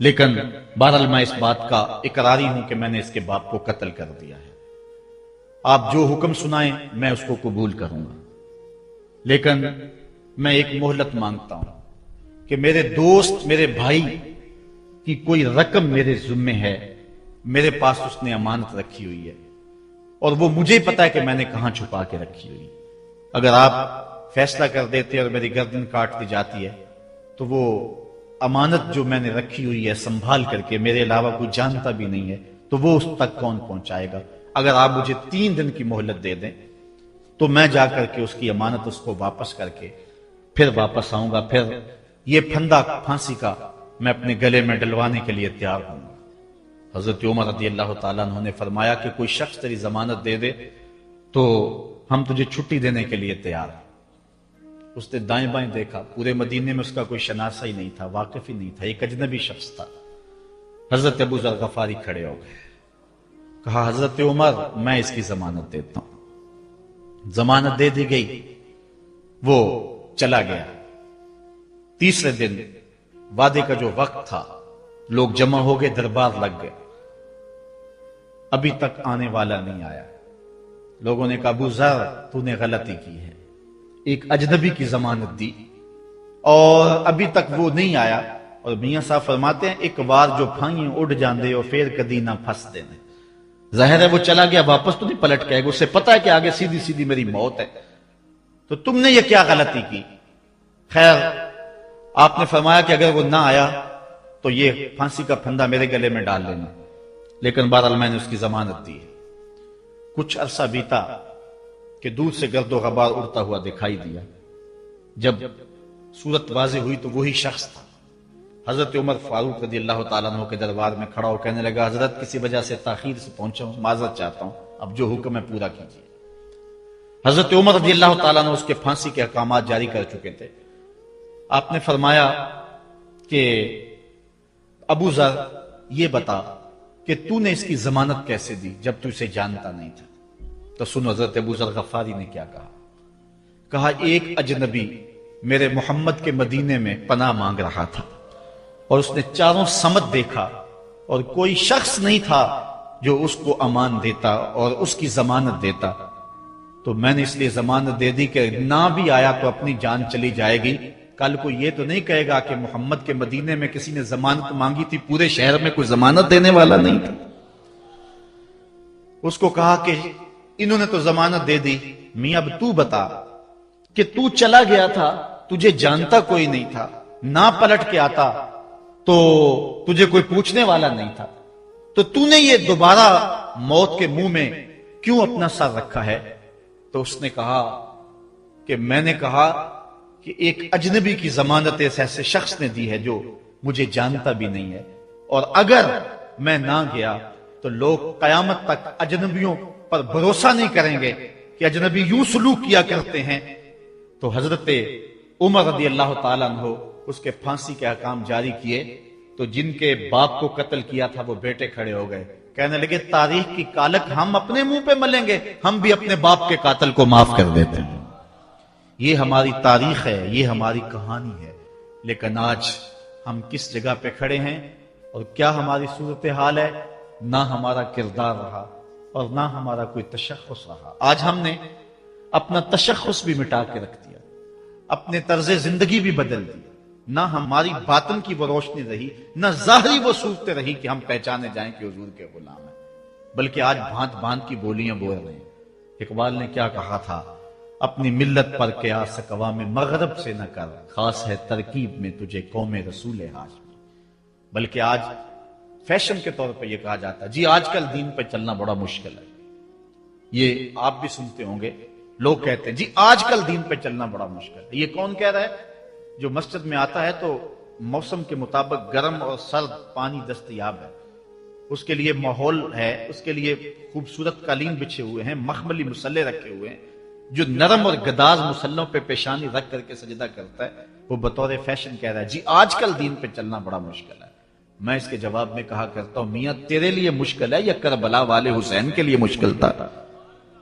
لیکن بہرحال میں اس بات کا اقراری ہوں کہ میں نے اس کے باپ کو قتل کر دیا ہے. آپ جو حکم سنائیں میں اس کو قبول کروں گا، لیکن میں ایک مہلت مانگتا ہوں کہ میرے دوست، میرے بھائی کی کوئی رقم میرے ذمے ہے، میرے پاس اس نے امانت رکھی ہوئی ہے اور وہ مجھے پتا ہے کہ میں نے کہاں چھپا کے رکھی ہوئی. اگر آپ فیصلہ کر دیتے اور میری گردن کاٹ دی جاتی ہے تو وہ امانت جو میں نے رکھی ہوئی ہے سنبھال کر کے، میرے علاوہ کوئی جانتا بھی نہیں ہے، تو وہ اس تک کون پہنچائے گا؟ اگر آپ مجھے 3 دن کی مہلت دے دیں تو میں جا کر کے اس کی امانت اس کو واپس کر کے پھر واپس آؤں گا، پھر یہ پھندا پھانسی کا میں اپنے گلے میں ڈلوانے کے لیے تیار ہوں گا. حضرت عمر رضی اللہ تعالیٰ عنہ نے فرمایا کہ کوئی شخص تیری ضمانت دے دے تو ہم تجھے چھٹی دینے کے لیے تیار ہیں. اس نے دائیں بائیں دیکھا، پورے مدینے میں اس کا کوئی شناسہ ہی نہیں تھا، واقف ہی نہیں تھا، ایک اجنبی شخص تھا. حضرت ابو ذر غفاری کھڑے ہو گئے، کہا حضرت عمر میں اس کی ضمانت دیتا ہوں. ضمانت دے دی گئی، وہ چلا گیا. تیسرے دن وعدے کا جو وقت تھا، لوگ جمع ہو گئے، دربار لگ گئے، ابھی تک آنے والا نہیں آیا. لوگوں نے کہا ابو ذر تو نے غلطی کی ہے، ایک اجنبی کی ضمانت دی اور ابھی تک وہ نہیں آیا. اور میاں صاحب فرماتے ہیں ایک بار جو پھائیں اڑ جاندے اور پھر کدی نہ پھنس دینے. ظاہر ہے وہ چلا گیا، واپس تو نہیں پلٹ کے آئے گا، اسے پتا ہے کہ آگے سیدھی سیدھی میری موت ہے، تو تم نے یہ کیا غلطی کی؟ خیر آپ نے فرمایا کہ اگر وہ نہ آیا تو یہ پھانسی کا پھندا میرے گلے میں ڈال لینا، لیکن بہرحال میں نے اس کی ضمانت دی ہے. کچھ عرصہ بیتا کہ دور سے گرد و غبار اڑتا ہوا دکھائی دیا. جب صورت واضح ہوئی تو وہی شخص تھا. حضرت عمر فاروق رضی اللہ تعالیٰ عنہ کے دربار میں کھڑا ہو کہنے لگا حضرت کسی وجہ سے تاخیر سے پہنچا ہوں، معذرت چاہتا ہوں، اب جو حکم ہے پورا کیجیے. حضرت عمر رضی اللہ تعالیٰ عنہ اس کے پھانسی کے احکامات جاری کر چکے تھے. آپ نے فرمایا کہ ابو ذر یہ بتا کہ تو نے اس کی ضمانت کیسے دی جب تو اسے جانتا نہیں تھا؟ تو سنو حضرت ابو ذر غفاری نے کیا کہا. کہا ایک اجنبی میرے محمد کے مدینے میں پناہ مانگ رہا تھا اور اس نے چاروں سمت دیکھا اور کوئی شخص نہیں تھا جو اس کو امان دیتا اور اس کی ضمانت دیتا، تو میں نے اس لیے ضمانت دے دی کہ نہ بھی آیا تو اپنی جان چلی جائے گی. کل کو یہ تو نہیں کہے گا کہ محمد کے مدینے میں کسی نے ضمانت مانگی تھی، پورے شہر میں کوئی ضمانت دینے والا نہیں تھا. اس کو کہا کہ انہوں نے تو ضمانت دے دی، میاں اب تو بتا کہ تو چلا گیا تھا، تجھے جانتا کوئی نہیں تھا، نہ پلٹ کے آتا تو تجھے کوئی پوچھنے والا نہیں تھا، تو نے یہ دوبارہ موت کے منہ میں کیوں اپنا سر رکھا ہے؟ تو اس نے کہا کہ میں نے کہا کہ ایک اجنبی کی ضمانت اس ایسے شخص نے دی ہے جو مجھے جانتا بھی نہیں ہے، اور اگر میں نہ گیا تو لوگ قیامت تک اجنبیوں پر بھروسہ نہیں کریں گے کہ اجنبی یوں سلوک کیا کرتے ہیں. تو حضرت عمر رضی اللہ تعالیٰ عنہ اس کے پھانسی کے احکام جاری کیے. تو جن کے باپ کو قتل کیا تھا وہ بیٹے کھڑے ہو گئے، کہنے لگے تاریخ کی کالک ہم اپنے منہ پہ ملیں گے، ہم بھی اپنے باپ کے قاتل کو معاف کر دیتے ہیں. یہ ہماری تاریخ ہے، یہ ہماری کہانی ہے. لیکن آج ہم کس جگہ پہ کھڑے ہیں اور کیا ہماری صورتحال ہے؟ نہ ہمارا کردار رہا اور نہ ہمارا کوئی تشخص رہا. آج ہم نے اپنا تشخص بھی مٹا کے رکھ دیا، اپنے طرز زندگی بھی بدل دی. نہ ہماری باطن کی وہ روشنی رہی، نہ ظاہری وہ صورت رہی کہ ہم پہچانے جائیں کہ حضور کے غلام ہیں، بلکہ آج بھانت بھانت کی بولیاں بول رہے ہیں. اقبال نے کیا کہا تھا؟ اپنی ملت پر قیاس اقوام مغرب سے نہ کر، خاص ہے ترکیب میں تجھے قوم رسول ہاشمی. بلکہ آج فیشن کے طور پہ یہ کہا جاتا ہے جی آج کل دین پہ چلنا بڑا مشکل ہے. یہ آپ بھی سنتے ہوں گے، لوگ کہتے ہیں جی آج کل دین پہ چلنا بڑا مشکل ہے. یہ کون کہہ رہا ہے؟ جو مسجد میں آتا ہے تو موسم کے مطابق گرم اور سرد پانی دستیاب ہے، اس کے لیے ماحول ہے، اس کے لیے خوبصورت قالین بچھے ہوئے ہیں، مخملی مسلے رکھے ہوئے ہیں. جو نرم اور گداز مسلوں پہ پیشانی رکھ کر کے سجدہ کرتا ہے وہ بطور فیشن کہہ رہا ہے جی آج کل دین پہ چلنا بڑا مشکل ہے. میں اس کے جواب میں کہا کرتا ہوں میاں تیرے لیے مشکل ہے یا کربلا والے حسین کے لیے مشکل تھا؟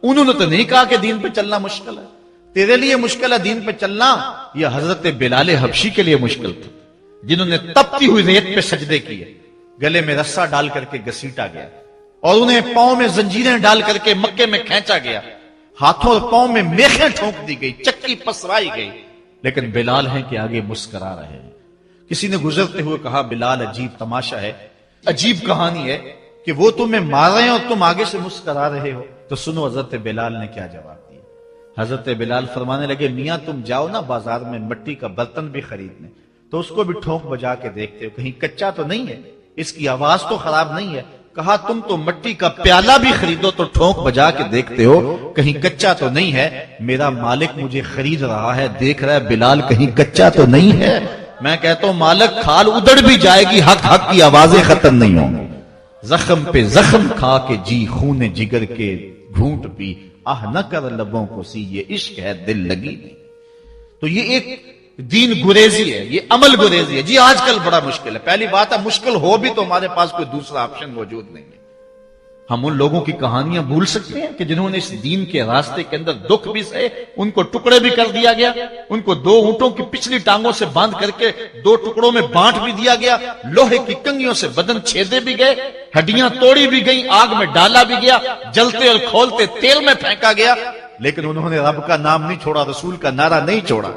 انہوں نے تو نہیں کہا کہ دین پہ چلنا مشکل ہے. تیرے لیے مشکل ہے دین پہ چلنا یا حضرت بلال حبشی کے لیے مشکل تھا جنہوں نے تپتی ہوئی ریت پہ سجدے کیے، گلے میں رسا ڈال کر کے گھسیٹا گیا، اور انہیں پاؤں میں زنجیریں ڈال کر کے مکے میں کھینچا گیا، ہاتھوں اور پاؤں میں میخیں ٹھونک دی گئی، چکی پسرائی گئی، لیکن بلال ہیں کہ آگے مسکرا رہے ہیں۔ کسی نے گزرتے ہوئے کہا بلال عجیب تماشا ہے، عجیب کہانی ہے کہ وہ تمہیں مار رہے ہیں اور تم آگے سے مسکرا رہے ہو۔ تو سنو حضرت بلال نے کیا جواب دیا۔ حضرت بلال فرمانے لگے میاں تم جاؤ نا بازار میں مٹی کا برتن بھی خریدنے، تو اس کو بھی ٹھونک بجا کے دیکھتے ہو کہیں کچا تو نہیں ہے، اس کی آواز تو خراب نہیں ہے۔ کہا تم تو مٹی کا پیالہ بھی خریدو تو ٹھونک بجا کے دیکھتے ہو کہیں کچا تو نہیں ہے، میرا مالک مجھے خرید رہا ہے، دیکھ رہا ہے بلال کہیں کچا تو نہیں ہے۔ میں کہتا ہوں مالک کھال ادڑ بھی جائے گی، حق حق کی آوازیں ختم نہیں ہوں گی۔ زخم پہ زخم کھا کے جی خون جگر کے گھونٹ پی، آہ نہ کر لبوں کو سی یہ عشق ہے دل لگی نہیں۔ تو یہ ایک دین گریزی ہے، یہ عمل گریزی ہے۔ جی آج کل بڑا مشکل ہے، پہلی بات ہے مشکل ہو بھی تو ہمارے پاس کوئی دوسرا آپشن موجود نہیں ہے۔ ہم ان لوگوں کی کہانیاں بھول سکتے ہیں کہ جنہوں نے اس دین کے راستے کے اندر دکھ بھی سہے، ان کو ٹکڑے بھی کر دیا گیا، ان کو 2 اونٹوں کی پچھلی ٹانگوں سے باندھ کر کے 2 ٹکڑوں میں بانٹ بھی دیا گیا، لوہے کی کنگھیوں سے بدن چھیدے بھی گئے، ہڈیاں توڑی بھی گئیں، آگ میں ڈالا بھی گیا، جلتے اور کھولتے تیل میں پھینکا گیا، لیکن انہوں نے رب کا نام نہیں چھوڑا، رسول کا نعرہ نہیں چھوڑا۔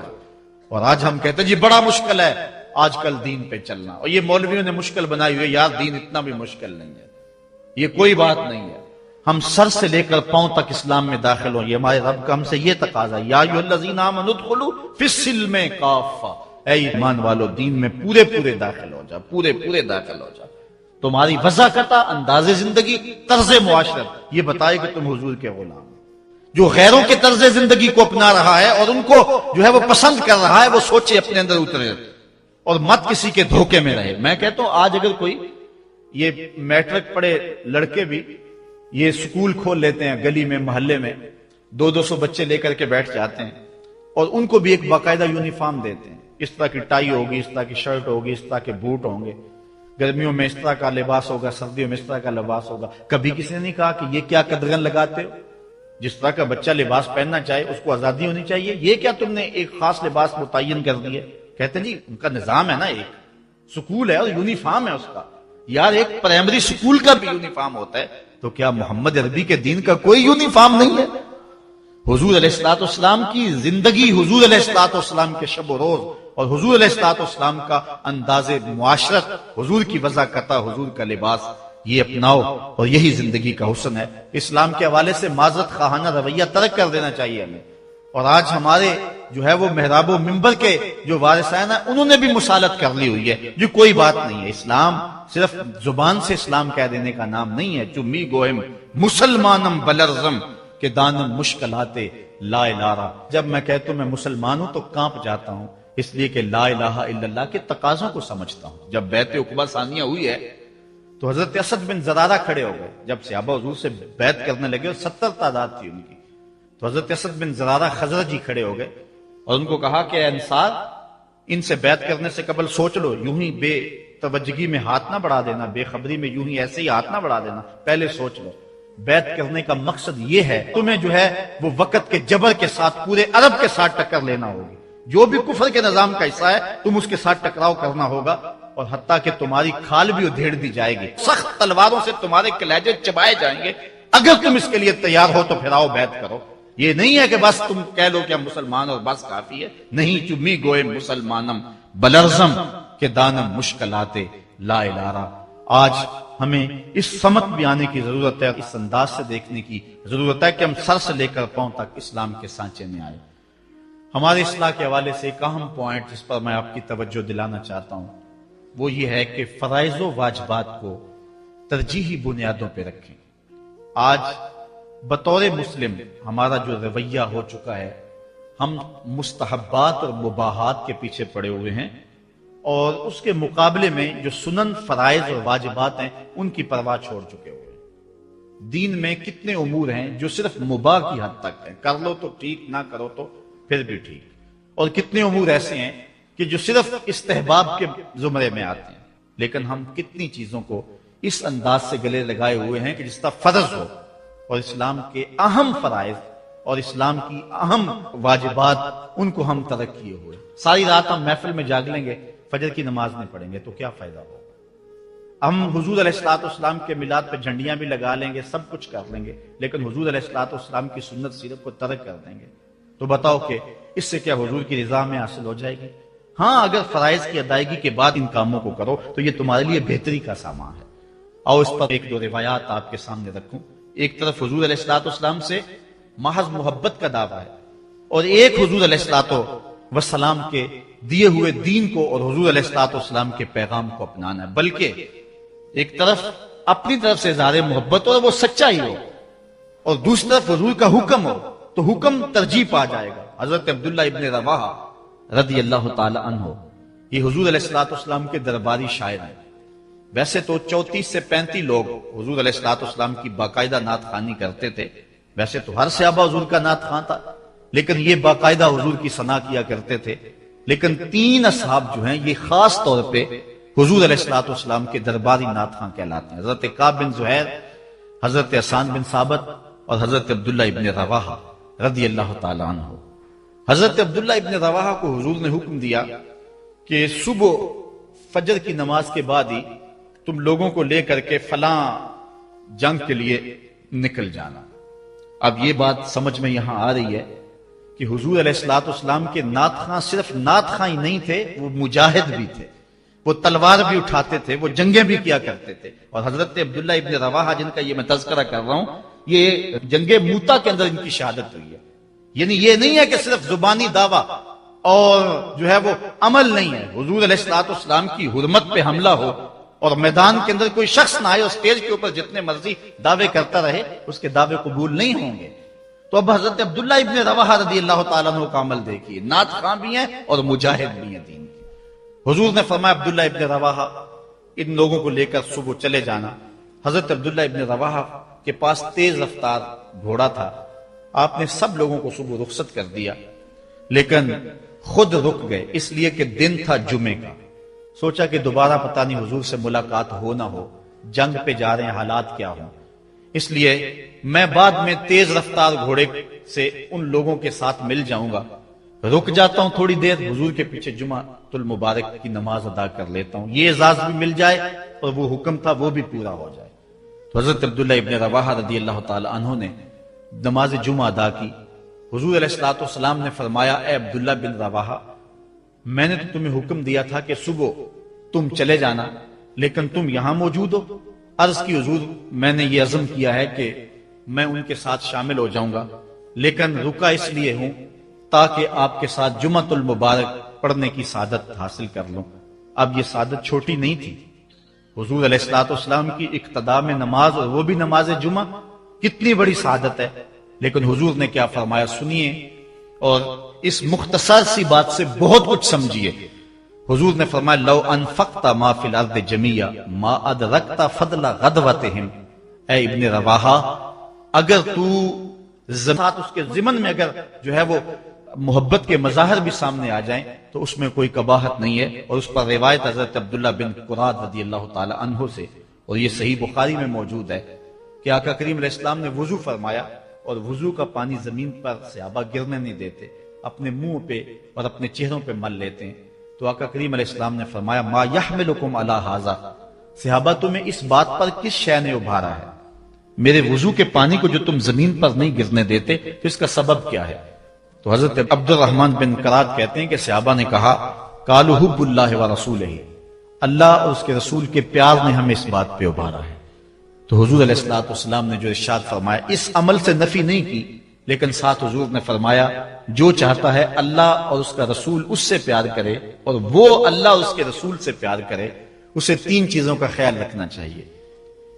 اور آج ہم کہتے ہیں جی بڑا مشکل ہے آج کل دین پہ چلنا، اور یہ مولویوں نے مشکل بنائی ہوئی ہے، یار دین اتنا بھی مشکل نہیں ہے، یہ کوئی بات نہیں ہے۔ ہم سر سے لے کر پاؤں تک اسلام میں داخل ہوں، یہ ہمارے رب کا ہم سے یہ تقاضا ہے، یا ایھا الذین آمنوا ادخلوا فی السلم کافہ، اے ایمان والو دین میں پورے پورے داخل ہو جا، پورے پورے داخل ہو جا۔ تمہاری وضاحت، انداز زندگی، طرز معاشرت یہ بتائے کہ تم حضور کے غلام۔ جو غیروں کے طرز زندگی کو اپنا رہا ہے اور ان کو جو ہے وہ پسند کر رہا ہے، وہ سوچے اپنے اندر اترے اور مت کسی کے دھوکے میں رہے۔ میں کہتا ہوں آج اگر کوئی یہ میٹرک پڑھے لڑکے بھی یہ سکول کھول لیتے ہیں گلی میں محلے میں، 200 بچے لے کر کے بیٹھ جاتے ہیں اور ان کو بھی ایک باقاعدہ یونیفارم دیتے ہیں، اس طرح کی ٹائی ہوگی، اس طرح کی شرٹ ہوگی، اس طرح کے بوٹ ہوں گے، گرمیوں میں اس طرح کا لباس ہوگا، سردیوں میں اس طرح کا لباس ہوگا۔ کبھی کسی نے نہیں کہا کہ یہ کیا قدغن لگاتے ہو؟ جس طرح کا بچہ لباس پہننا چاہے اس کو آزادی ہونی چاہیے، یہ کیا تم نے ایک خاص لباس متعین کر دی ہے؟ کہتے ہیں جی ان کا نظام ہے نا، ایک سکول ہے اور یونیفارم ہے اس کا۔ یار ایک پرائمری سکول کا بھی یونیفارم ہوتا ہے، تو کیا محمد عربی کے دین کا کوئی یونیفارم نہیں ہے؟ حضور علیہ الصلوۃ والسلام کی زندگی، حضور علیہ الصلوۃ والسلام کے شب و روز اور حضور علیہ الصلوۃ والسلام کا انداز معاشرت، حضور کی وضاحت، حضور کا لباس، یہ اپناؤ اور یہی زندگی کا حسن ہے۔ اسلام کے حوالے سے معذرت خواہانہ رویہ ترک کر دینا چاہیے ہمیں۔ اور آج ہمارے جو ہے وہ محراب و منبر کے جو وارثین ہیں انہوں نے بھی مسالت کر لی ہوئی ہے، جو کوئی بات نہیں ہے۔ اسلام صرف زبان سے اسلام کہہ دینے کا نام نہیں ہے۔ چمی گوہم مسلمانم بلرزم کہ دانم مشکلات لا الہ۔ جب میں کہتا ہوں میں مسلمان ہوں تو کانپ جاتا ہوں، اس لیے کہ لا الہ الا اللہ کے تقاضوں کو سمجھتا ہوں۔ جب بیعت عقبہ ثانیہ ہوئی ہے تو حضرت اسد بن زرارہ کھڑے ہو گئے، جب صحابہ حضور سے بیعت کرنے لگے اور 70 تعداد تھی ان کی، تو حضرت اسد بن زرارہ خزرجی کھڑے ہو گئے اور ان کو کہا کہ اے انصار، ان سے بیعت کرنے سے قبل سوچ لو، یوں ہی بے توجہی میں ہاتھ نہ بڑھا دینا، بے خبری میں یوں ہی ایسے ہی ہاتھ نہ بڑھا دینا، پہلے سوچ لو۔ بیعت کرنے کا مقصد یہ ہے تمہیں جو ہے وہ وقت کے جبر کے ساتھ پورے عرب کے ساتھ ٹکر لینا ہوگی، جو بھی کفر کے نظام کا حصہ ہے تم اس کے ساتھ ٹکراؤ کرنا ہوگا، اور حتیٰ کہ تمہاری کھال بھی ادھیڑ دی جائے گی، سخت تلواروں سے تمہارے کلیجے چبائے جائیں گے۔ اگر تم اس کے لیے تیار ہو تو پھر آؤ بیعت کرو۔ یہ نہیں ہے کہ بس تم کہہ لو کہ ہم مسلمان اور بس کافی ہے، نہیں۔ چمی گوئے مسلمانم بلرزم کہ دانم مشکلات لا الہ۔ آج ہمیں اس سمت بھی آنے کی ضرورت ہے، اس انداز سے دیکھنے کی ضرورت ہے کہ ہم سر سے لے کر پاؤں تک اسلام کے سانچے میں آئے۔ ہمارے اصلاح کے حوالے سے ایک اہم پوائنٹ جس پر میں آپ کی توجہ دلانا چاہتا ہوں وہ یہ ہے کہ فرائض و واجبات کو ترجیحی بنیادوں پہ رکھیں۔ آج بطور مسلم ہمارا جو رویہ ہو چکا ہے، ہم مستحبات اور مباحات کے پیچھے پڑے ہوئے ہیں، اور اس کے مقابلے میں جو سنن، فرائض اور واجبات ہیں ان کی پرواہ چھوڑ چکے ہوئے ہیں۔ دین میں کتنے امور ہیں جو صرف مباح کی حد تک ہیں، کر لو تو ٹھیک، نہ کرو تو پھر بھی ٹھیک، اور کتنے امور ایسے ہیں کہ جو صرف استحباب کے زمرے میں آتے ہیں۔ لیکن ہم کتنی چیزوں کو اس انداز سے گلے لگائے ہوئے ہیں کہ جس کا فرض ہو، اور اسلام کے اہم فرائض اور اسلام کی اہم واجبات ان کو ہم ترک کیے ہوئے۔ ساری رات ہم محفل میں جاگ لیں گے فجر کی نماز نہیں پڑھیں گے تو کیا فائدہ ہوگا؟ ہم حضور علیہ الصلوۃ والسلام کے میلاد پہ جھنڈیاں بھی لگا لیں گے، سب کچھ کر لیں گے، لیکن حضور علیہ الصلوۃ والسلام کی سنت سیرت کو ترک کر دیں گے، تو بتاؤ کہ اس سے کیا حضور کی رضا میں حاصل ہو جائے گی؟ ہاں، اگر فرائض کی ادائیگی کے بعد ان کاموں کو کرو تو یہ تمہارے لیے بہتری کا سامان ہے۔ آؤ اس پر ایک دو روایات آپ کے سامنے رکھوں۔ ایک طرف حضور علیہ الصلوۃ والسلام سے محض محبت کا دعویٰ ہے، اور ایک حضور علیہ الصلوۃ والسلام کے دیے ہوئے دین کو اور حضور علیہ الصلوۃ والسلام کے پیغام کو اپنانا ہے، بلکہ ایک طرف اپنی طرف سے اظہار محبت اور وہ سچائی ہو، اور دوسری طرف حضور کا حکم ہو تو حکم ترجیح پا جائے گا۔ حضرت عبداللہ ابن رواحہ رضی اللہ تعالی عنہ یہ حضور علیہ الصلوۃ والسلام کے درباری شاعر ہیں۔ ویسے تو 34 سے 35 لوگ حضور علیہ الصلوۃ والسلام کی باقاعدہ نعت خوانی کرتے تھے، ویسے تو ہر صحابہ حضور کا نعت خواں تھا، لیکن یہ باقاعدہ حضور کی ثنا کیا کرتے تھے۔ لیکن 3 اصحاب جو ہیں یہ خاص طور پہ حضور علیہ الصلوۃ والسلام کے درباری نعت خواں کہلاتے ہیں، حضرت کعب بن زہیر، حضرت حسان بن ثابت اور حضرت عبداللہ ابن رواحہ رضی اللہ تعالی عنہ۔ حضرت عبداللہ ابن رواحہ کو حضور نے حکم دیا کہ صبح فجر کی نماز کے بعد ہی تم لوگوں کو لے کر کے فلاں جنگ کے لیے نکل جانا۔ اب یہ بات سمجھ میں یہاں آ رہی ہے کہ حضور علیہ الصلوۃ والسلام کے نعت خواں صرف نعت خواں ہی نہیں تھے، وہ مجاہد بھی تھے، وہ تلوار بھی اٹھاتے تھے، وہ جنگیں بھی کیا کرتے تھے۔ اور حضرت عبداللہ ابن رواحہ جن کا یہ میں تذکرہ کر رہا ہوں، یہ جنگ موتا کے اندر ان کی شہادت ہوئی ہے۔ یعنی یہ نہیں ہے کہ صرف زبانی دعویٰ اور جو ہے وہ عمل نہیں ہے، حضور علیہ الصلوۃ والسلام کی حرمت پہ حملہ ہو اور میدان کے اندر کوئی شخص نہ آئے اور اسٹیج کے اوپر جتنے مرضی دعوے کرتا رہے، اس کے دعوے قبول نہیں ہوں گے۔ تو اب حضرت عبداللہ ابن رواحہ رضی اللہ تعالیٰ عنہ کا عمل دیکھیے، نعت خواں بھی ہیں اور مجاہد بھی ہیں دین کے۔ حضور نے فرمایا عبداللہ ابن رواحہ ان لوگوں کو لے کر صبح چلے جانا۔ حضرت عبداللہ ابن رواحہ کے پاس تیز رفتار گھوڑا تھا، آپ نے سب لوگوں کو صبح رخصت کر دیا، لیکن خود رک گئے، اس لیے کہ دن تھا جمعے کا۔ سوچا کہ دوبارہ پتہ نہیں حضور سے ملاقات ہو نہ ہو، جنگ پہ جا رہے ہیں، حالات کیا ہوں، اس لیے میں بعد میں تیز رفتار گھوڑے سے ان لوگوں کے ساتھ مل جاؤں گا، رک جاتا ہوں تھوڑی دیر، حضور کے پیچھے جمعہ المبارک کی نماز ادا کر لیتا ہوں، یہ اعزاز بھی مل جائے اور وہ حکم تھا وہ بھی پورا ہو جائے۔ تو حضرت عبداللہ ابن رواحہ رضی اللہ تعالی عنہ نے نماز جمعہ ادا کی۔ حضور علیہ الصلوۃ والسلام نے فرمایا، اے عبداللہ بن رواحہ، میں نے تو تمہیں حکم دیا تھا کہ صبح تم چلے جانا، لیکن تم یہاں موجود ہو۔ عرض کی حضور میں نے یہ عزم کیا ہے کہ میں ان کے ساتھ شامل ہو جاؤں گا، لیکن رکا اس لیے ہوں تاکہ آپ کے ساتھ جمعہ المبارک پڑھنے کی سعادت حاصل کر لوں۔ اب یہ سعادت چھوٹی نہیں تھی، حضور علیہ الصلوۃ والسلام کی اقتداء میں نماز، اور وہ بھی نماز جمعہ، کتنی بڑی سعادت ہے۔ لیکن حضور نے کیا فرمایا سنیے، اور اس مختصر سی بات سے بہت کچھ سمجھیے۔ حضور نے فرمایا، لو انفقت ما فی الارض جمیعا ما ادرکت فضل غدوتہم، اے ابن رواحہ، اگر تو ساتھ اس کے ضمن میں اگر جو ہے وہ محبت کے مظاہر بھی سامنے آ جائیں تو اس میں کوئی قباحت نہیں ہے۔ اور اس پر روایت حضرت عبداللہ بن قراد رضی اللہ تعالی عنہ سے، اور یہ صحیح بخاری میں موجود ہے، کہ آقا کریم علیہ السلام نے وضو فرمایا، اور وضو کا پانی زمین پر صحابہ گرنے نہیں دیتے، اپنے منہ پہ اور اپنے چہروں پہ مل لیتے ہیں۔ تو آقا کریم علیہ السلام نے فرمایا، ما یحملکم علی ھذا، صحابہ تمہیں اس بات پر کس شے نے ابھارا ہے؟ میرے وضو کے پانی کو جو تم زمین پر نہیں گرنے دیتے، تو اس کا سبب کیا ہے؟ تو حضرت عبد الرحمن بن قراد کہتے ہیں کہ صحابہ نے کہا، قالوا حب اللہ ورسولہ، اللہ اور اس کے رسول کے پیار نے ہمیں اس بات پہ ابھارا ہے۔ تو حضور علیہ الصلوۃ والسلام نے جو ارشاد فرمایا، اس عمل سے نفی نہیں کی، لیکن ساتھ حضور نے فرمایا، جو چاہتا ہے اللہ اور اس کا رسول اس سے پیار کرے، اور وہ اللہ اور اس کے رسول سے پیار کرے، اسے 3 چیزوں کا خیال رکھنا چاہیے۔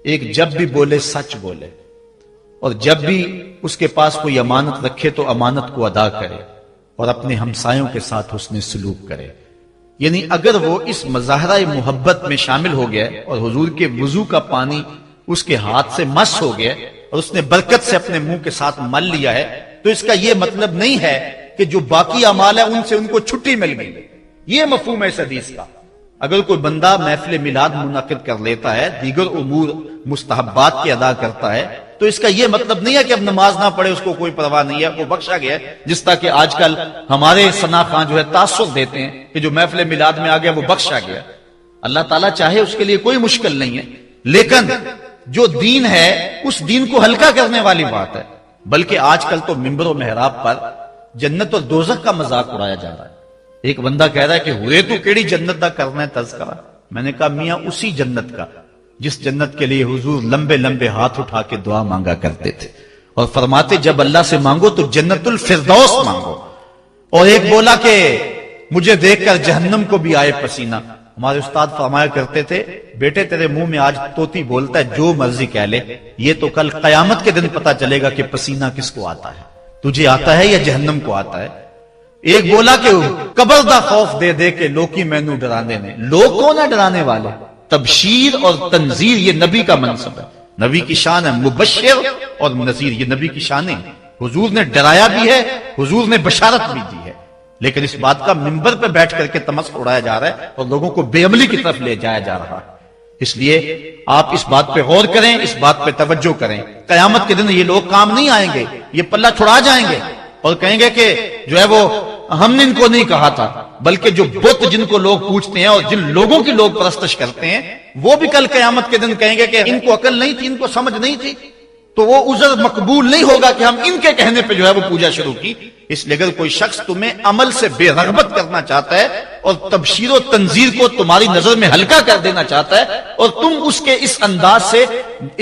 ایک، جب بھی بولے سچ بولے، اور جب بھی اس کے پاس کوئی امانت رکھے تو امانت کو ادا کرے، اور اپنے ہمسایوں کے ساتھ حسن سلوک کرے۔ یعنی اگر وہ اس مظاہرہ محبت میں شامل ہو گیا اور حضور کے وضو کا پانی اس کے ہاتھ سے مس ہو گیا اور اس نے برکت سے اپنے منہ کے ساتھ مل لیا ہے، تو اس کا یہ مطلب نہیں ہے کہ جو باقی اعمال ہے ان سے ان کو چھٹی مل گئی۔ یہ مفہوم ہے اس حدیث کا۔ اگر کوئی بندہ محفل میلاد منعقد کر لیتا ہے، دیگر امور مستحبات کے ادا کرتا ہے، تو اس کا یہ مطلب نہیں ہے کہ اب نماز نہ پڑھے اس کو کوئی پرواہ نہیں ہے، وہ بخشا گیا ہے، جس طرح کہ آج کل ہمارے ثنا خان جو ہے تاثر دیتے ہیں کہ جو محفل میلاد میں آ گیا وہ بخشا گیا۔ اللہ تعالیٰ چاہے اس کے لیے کوئی مشکل نہیں ہے، لیکن جو دین ہے اس دین کو ہلکا کرنے والی بات ہے۔ بلکہ آج کل تو ممبر و محراب پر جنت اور دوزخ کا مذاق اڑایا جا رہا ہے۔ ایک بندہ کہہ رہا ہے کہ ہوئے تو کیڑی جنت دا کرنا ہے تذکرہ۔ میں نے کہا میاں اسی جنت کا جس جنت کے لیے حضور لمبے لمبے ہاتھ اٹھا کے دعا مانگا کرتے تھے، اور فرماتے جب اللہ سے مانگو تو جنت الفردوس مانگو۔ اور ایک بولا کہ مجھے دیکھ کر جہنم کو بھی آئے پسینہ۔ ہمارے استاد فرمایا کرتے تھے بیٹے تیرے منہ میں آج طوطی بولتا ہے جو مرضی کہہ لے، یہ تو کل قیامت کے دن پتا چلے گا کہ پسینہ کس کو آتا ہے، تجھے آتا ہے یا جہنم کو آتا ہے۔ ایک بولا کہ قبر دا خوف دے دے کہ لوکی مینو ڈرانے نے۔ لوگ کون ہے ڈرانے والے؟ تبشیر اور تنذیر یہ نبی کا منصب ہے، نبی کی شان ہے، مبشر اور نذیر یہ نبی کی شانیں ہیں۔ حضور نے ڈرایا بھی ہے، حضور نے بشارت بھی دی ہے، لیکن اس بات کا منبر پہ بیٹھ کر کے تمسخر اڑایا جا رہا ہے اور لوگوں کو بے عملی کی طرف لے جایا جا رہا ہے۔ اس لیے آپ اس بات پہ غور کریں، اس بات پہ توجہ کریں۔ قیامت کے دن یہ لوگ کام نہیں آئیں گے، یہ پلہ چھڑا جائیں گے اور کہیں گے کہ جو ہے وہ ہم نے ان کو نہیں کہا تھا، بلکہ جو بت جن کو لوگ پوچھتے ہیں اور جن لوگوں کی لوگ پرستش کرتے ہیں وہ بھی کل قیامت کے دن کہیں گے کہ ان کو عقل نہیں تھی، ان کو سمجھ نہیں تھی، تو وہ عذر مقبول نہیں ہوگا کہ ہم ان کے کہنے پہ جو ہے وہ پوجا شروع کی۔ اس لیے اگر کوئی شخص تمہیں عمل سے بے رغبت کرنا چاہتا ہے اور تبشیر و تنذیر کو تمہاری نظر میں ہلکا کر دینا چاہتا ہے اور تم اس کے اس انداز سے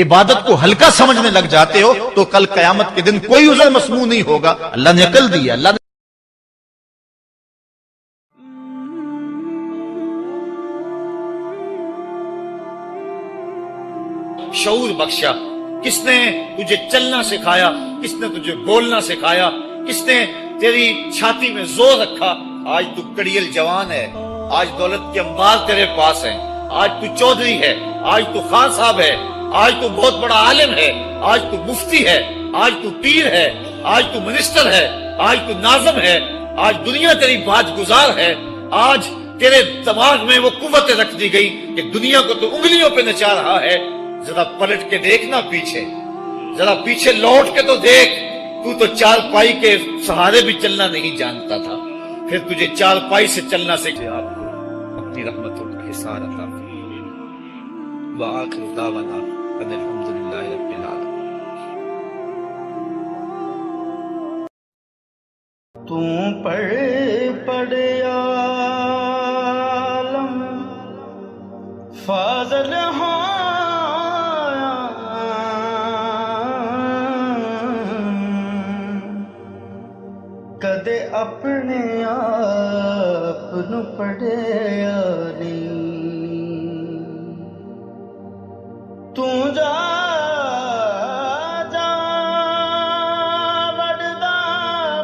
عبادت کو ہلکا سمجھنے لگ جاتے ہو تو کل قیامت کے دن کوئی عذر مسموع نہیں ہوگا۔ اللہ نے عقل دی ہے، اللہ نے شعور بخشا۔ کس نے تجھے چلنا سکھایا؟ کس نے تجھے بولنا سکھایا؟ کس نے تیری چھاتی میں زور رکھا؟ آج تو کڑیل جوان ہے، آج دولت کے انبار تیرے پاس ہیں، آج تو چودھری ہے، آج تو خان صاحب ہے، آج تو بہت بڑا عالم ہے، آج تو مفتی ہے، آج تو پیر ہے، آج تو منسٹر ہے، آج تو ناظم ہے، آج دنیا تیری بات گزار ہے، آج تیرے دماغ میں وہ قوت رکھ دی گئی کہ دنیا کو تو انگلیوں پہ نچا رہا ہے۔ ذرا پلٹ کے دیکھنا پیچھے، ذرا پیچھے لوٹ کے تو دیکھ، تو چار پائی کے سہارے بھی چلنا نہیں جانتا تھا، پھر تجھے چار پائی سے چلنا سکھے۔ آپ کو اپنی رحمتوں کا حصار عطا فرمائے۔ وآخر دعوانا ان الحمدللہ رب العالمین۔ تم پڑھ عالم فاضل ہو کدے اپنے آپ نو پڑھیا نہیں۔ تو جا جا وڑدا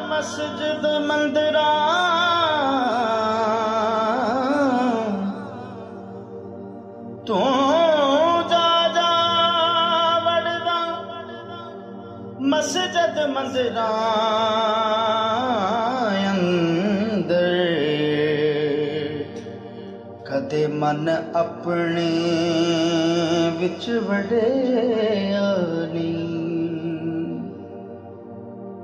مسجد مندراں، تو جا جا وڑدا مسجد مندراں کدے من اپنے وچ وڑیا نہیں۔